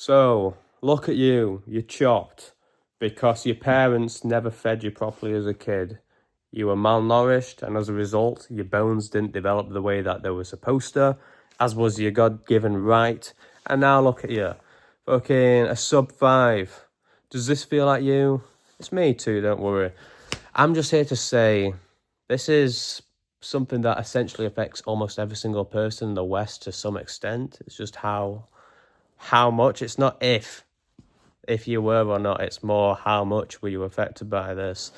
So, look at you, you're chopped because your parents you're chopped because your parents never fed you properly as a kid. You were malnourished, and as a result, your bones didn't develop the way that they were supposed to, as was your God given right. And now look at you, fucking a sub 5. Does this feel like you? It's me too, don't worry. I'm just here to say this is something that essentially affects almost every single person in the West to some extent. It's just how much. It's not if you were or not, it's more how much were you affected by this.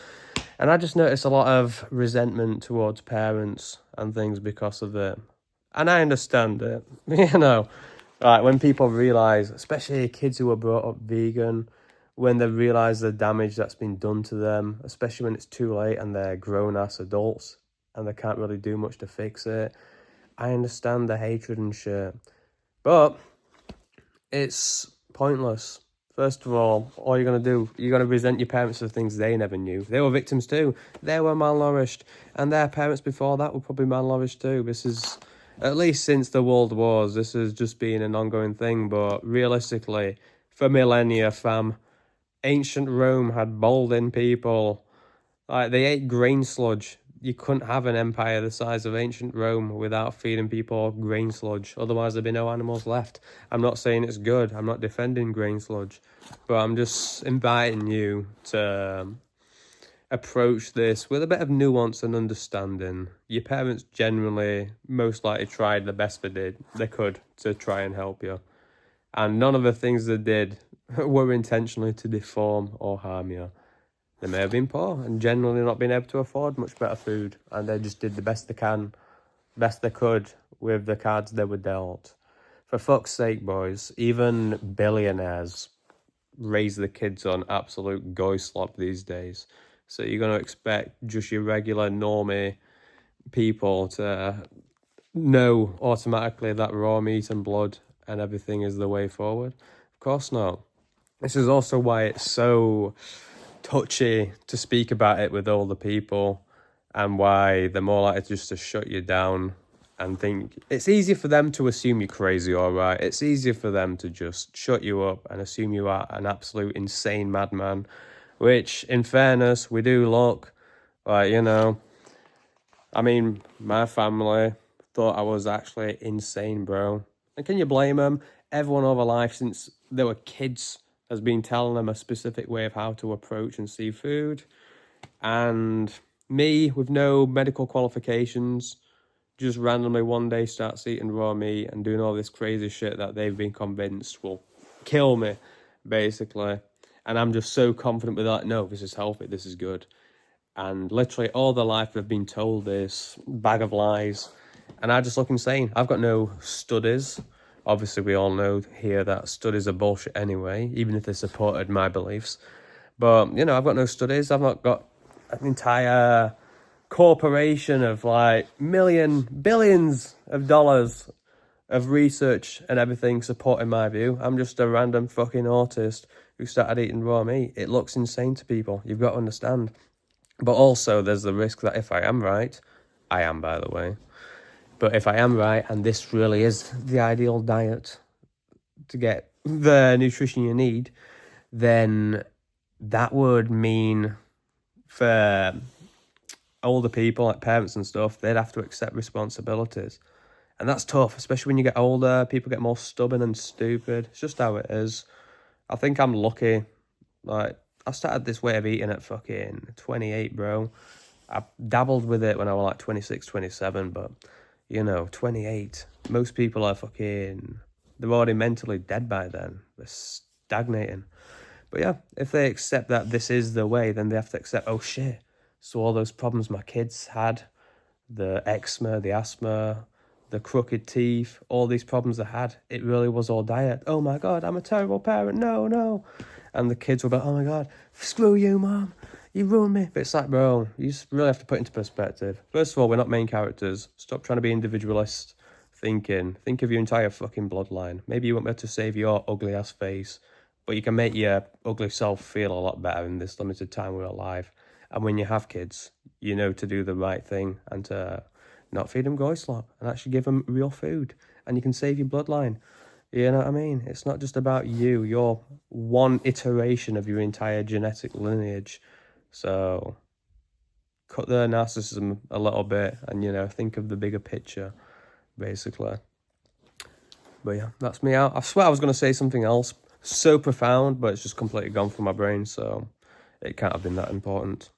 And I just noticed a lot of resentment towards parents and things because of it. And I understand it. Like when people realise, especially kids who were brought up vegan, when they realise the damage that's been done to them, especially when it's too late and they're grown-ass adults and they can't really do much to fix it. I understand the hatred and shit. But it's pointless. First of all you're going to do, you're going to resent your parents for things they never knew. They were victims too. They were malnourished. And their parents before that were probably malnourished too. This is, at least since the World Wars, this has just been an ongoing thing. But realistically, for millennia, fam, ancient Rome had balding people. Like, they ate grain sludge. You couldn't have an empire the size of ancient Rome without feeding people grain sludge. Otherwise, there'd be no animals left. I'm not saying it's good. I'm not defending grain sludge. But I'm just inviting you to approach this with a bit of nuance and understanding. Your parents generally most likely tried the best they could to try and help you. And none of the things they did were intentionally to deform or harm you. They may have been poor and generally not been able to afford much better food, and they just did the best they could with the cards they were dealt. For fuck's sake, boys, even billionaires raise the kids on absolute goyslop these days. So you're going to expect just your regular normie people to know automatically that raw meat and blood and everything is the way forward? Of course not. This is also why it's so touchy to speak about it with older people, and why they're more likely just to shut you down and think it's easier for them to assume you're crazy, all right. It's easier for them to just shut you up and assume you are an absolute insane madman, which, in fairness, we do look like, I mean, my family thought I was actually insane, bro. And can you blame them? Everyone over life since they were kids has been telling them a specific way of how to approach and see food. And me, with no medical qualifications, just randomly one day starts eating raw meat and doing all this crazy shit that they've been convinced will kill me, basically. And I'm just so confident with that. No, this is healthy, this is good. And literally all their life they've been told this bag of lies. And I just look insane. I've got no studies. Obviously, we all know here that studies are bullshit anyway, even if they supported my beliefs. But, I've got no studies. I've not got an entire corporation of like billions of dollars of research and everything supporting my view. I'm just a random fucking autist who started eating raw meat. It looks insane to people. You've got to understand. But also, there's the risk that if I am right, I am, by the way, but if I am right, and this really is the ideal diet to get the nutrition you need, then that would mean for older people, like parents and stuff, they'd have to accept responsibilities. And that's tough, especially when you get older. People get more stubborn and stupid. It's just how it is. I think I'm lucky. Like, I started this way of eating at fucking 28, bro. I dabbled with it when I was like 26, 27, but 28. Most people are they're already mentally dead by then. They're stagnating. But yeah, if they accept that this is the way, then they have to accept, oh shit, so all those problems my kids had, the eczema, the asthma, the crooked teeth, all these problems they had, it really was all diet. Oh my God, I'm a terrible parent. No. And the kids were like, oh my God, screw you, Mom. You ruined me. But it's like, bro, you just really have to put it into perspective. First of all, we're not main characters. Stop trying to be individualist thinking. Think of your entire fucking bloodline. Maybe you won't be able to save your ugly ass face, but you can make your ugly self feel a lot better in this limited time we're alive. And when you have kids, you know to do the right thing and to not feed them goyslop and actually give them real food. And you can save your bloodline. You know what I mean? It's not just about you. You're one iteration of your entire genetic lineage. So cut their narcissism a little bit and, you know, think of the bigger picture, basically. But yeah, that's me out. I swear I was going to say something else so profound, but it's just completely gone from my brain, so it can't have been that important.